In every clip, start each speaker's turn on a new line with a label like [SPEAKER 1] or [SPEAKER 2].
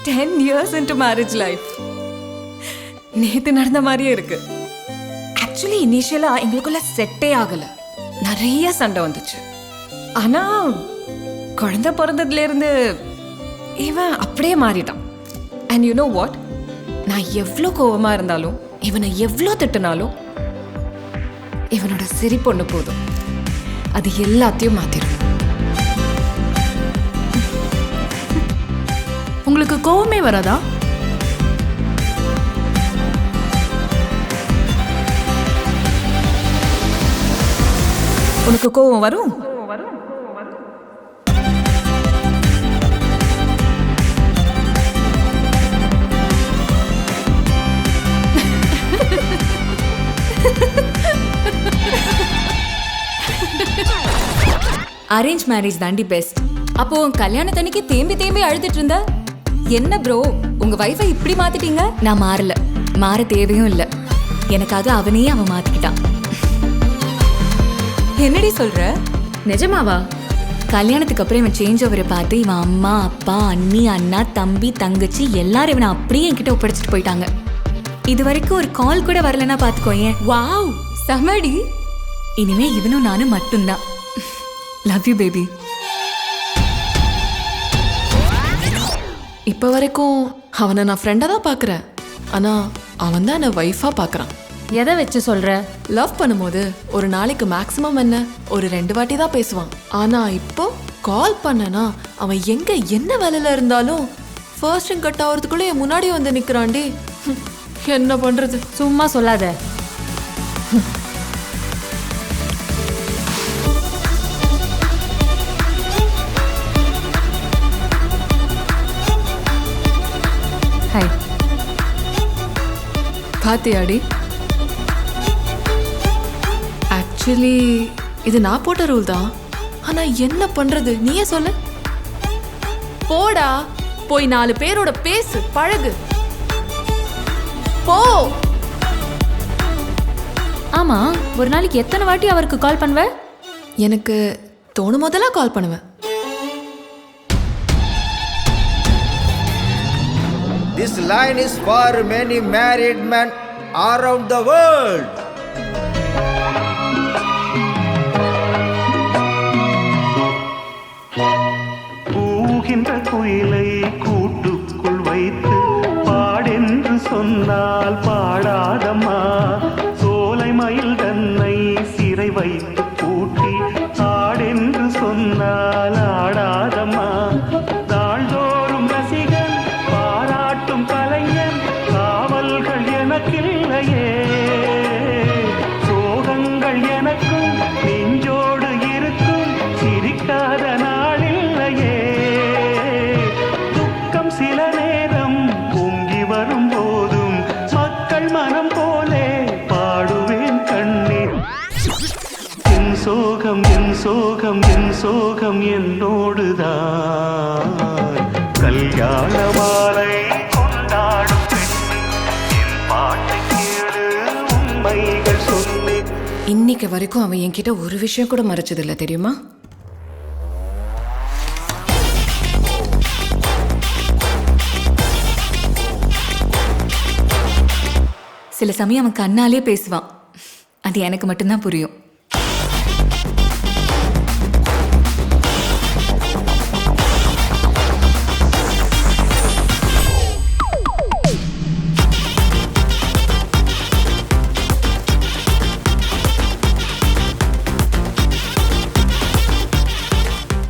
[SPEAKER 1] 10 years into marriage life. நேத்து நடந்த மாதிரியே இருக்கு. ஆக்சுவலி இனிஷியலா எங்களுக்குள்ள செட்டே ஆகல, நிறைய சண்டை வந்துச்சு. ஆனா குழந்தை பிறந்ததுல இருந்து இவன் அப்படியே மாறிட்டான். அண்ட் யூ நோ வாட், நான் எவ்வளோ கோவமா இருந்தாலும் இவனை எவ்வளோ திட்டினாலும் இவனோட சிரிப்பொண்ணு போதும், அது எல்லாத்தையும் மாத்திரும்.
[SPEAKER 2] உங்களுக்கு கோவமே வராதா?
[SPEAKER 1] உனக்கு கோவம் வரும்?
[SPEAKER 3] அரேஞ்ச் மேரேஜ் தாண்டி பெஸ்ட். அப்போ கல்யாணத்தன்னைக்கு தேம்பி தேம்பி அழுதுட்டு இருந்த என்ன ப்ரோ, உங்க வைஃபை இப்படி மாத்திட்டீங்க? நான் மாறல, மாற தேவையும் இல்லை. எனக்காக அவனையே அவன் மாத்திக்கிட்டான். என்னடி சொல்ற? நிஜமாவா? கல்யாணத்துக்கு அப்புறம் இவன் சேஞ்ச் ஓவரை பார்த்து இவன் அம்மா அப்பா அண்ணி அண்ணா தம்பி தங்கச்சி எல்லாரும் இவனை அப்படியே என்கிட்ட ஒப்படைச்சிட்டு போயிட்டாங்க. இது வரைக்கும் ஒரு கால் கூட வரலன்னா பாத்துக்கோயேன். வாவ், சமடி. இனிமே இவனும் நானும் மட்டும்தான். Love you baby.
[SPEAKER 2] இப்போ வரைக்கும் அவனை நான் ஃப்ரெண்டாக தான் பார்க்குறேன், ஆனால் அவன் தான் என்னை ஒய்ஃபாக பார்க்குறான்.
[SPEAKER 3] எதை வச்சு சொல்ற?
[SPEAKER 2] லவ் பண்ணும்போது ஒரு நாளைக்கு மேக்ஸிமம் என்ன ஒரு 2 வாட்டி தான் பேசுவான். ஆனால் இப்போ கால் பண்ணனா அவன் எங்கே என்ன வேலையில் இருந்தாலும் ஃபர்ஸ்ட் ரிங் கட் ஆகிறதுக்குள்ளே என் முன்னாடி வந்து நிற்கிறான்டி. என்ன பண்ணுறது?
[SPEAKER 3] சும்மா சொல்லாத. ஹாய்.
[SPEAKER 2] பாத்தியாடி, ஆக்சுவலி இது நான் போட்ட ரூல் தான், ஆனா என்ன பண்றது நீயே சொல்லு. போடா, போய் 4 பேரோட பேசு, பழகு, போ.
[SPEAKER 3] ஆமா, ஒரு நாளைக்கு எத்தனை வாட்டி அவருக்கு கால் பண்ணுவ?
[SPEAKER 2] எனக்கு தோணும் போதெல்லாம் கால் பண்ணுவேன்.
[SPEAKER 4] This line is for many married men around the world.
[SPEAKER 5] கூகின்ற குயிலை கூட்டுக்குள் வைத்து பாடென்று சொன்னால் பாடாதம்மா, சோலை மயில் தன்னை சிறை வைத்து பூட்டி ஆடென்று சொன்னால் ஆடாதம்மா, நாள்தோறும் ரசிகன் பாராட்டும் கலைஞன் காவல்கள் எனக்கில்லையே, சோகங்கள் எனக்கும் நெஞ்சோடு இருக்கும் சிரிக்காத நாளில்லையே, துக்கம் சில நேரம் பொங்கி வரும் போதும் மக்கள் மனம் போலே பாடுவேன் கண்ணீர். என் சோகம் என் சோகம் என் சோகம் என்னோடுதான், கல்யாண மாலை கொண்டாடும் பெண்ணே, என் பாட்டை கேளு உண்மைகள் சொன்னேன்.
[SPEAKER 1] இன்னைக்கு வரைக்கும் அவன் என்கிட்ட ஒரு விஷயம் கூட மறைச்சதில்லை, தெரியுமா?
[SPEAKER 3] சில சமயம் அவன் கண்ணாலே பேசுவான், அது எனக்கு மட்டும்தான் புரியும்.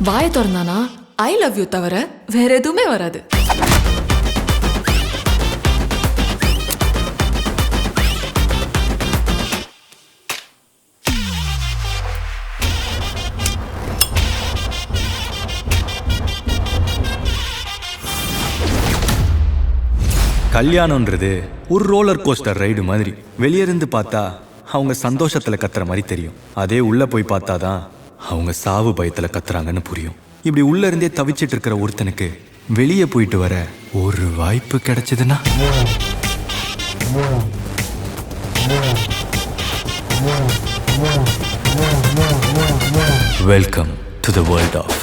[SPEAKER 2] வாயை திறந்தானா ஐ லவ் யூ தவிர வேற எதுவுமே வராது.
[SPEAKER 6] கல்யாணம்ன்றது ஒரு ரோலர் கோஸ்டர் ரைடு மாதிரி. வெளியே இருந்து பார்த்தா அவங்க சந்தோஷத்துல கத்துற மாதிரி தெரியும், அதே உள்ள போய் பார்த்தாதான் அவங்க சாவு பயத்துல கத்துறாங்கன்னு புரியும். இப்படி உள்ள இருந்தே தவிச்சிட்டு இருக்கிற ஒருத்தனுக்கு வெளியே போயிட்டு வர ஒரு வாய்ப்பு கிடைச்சதுன்னா welcome to the world of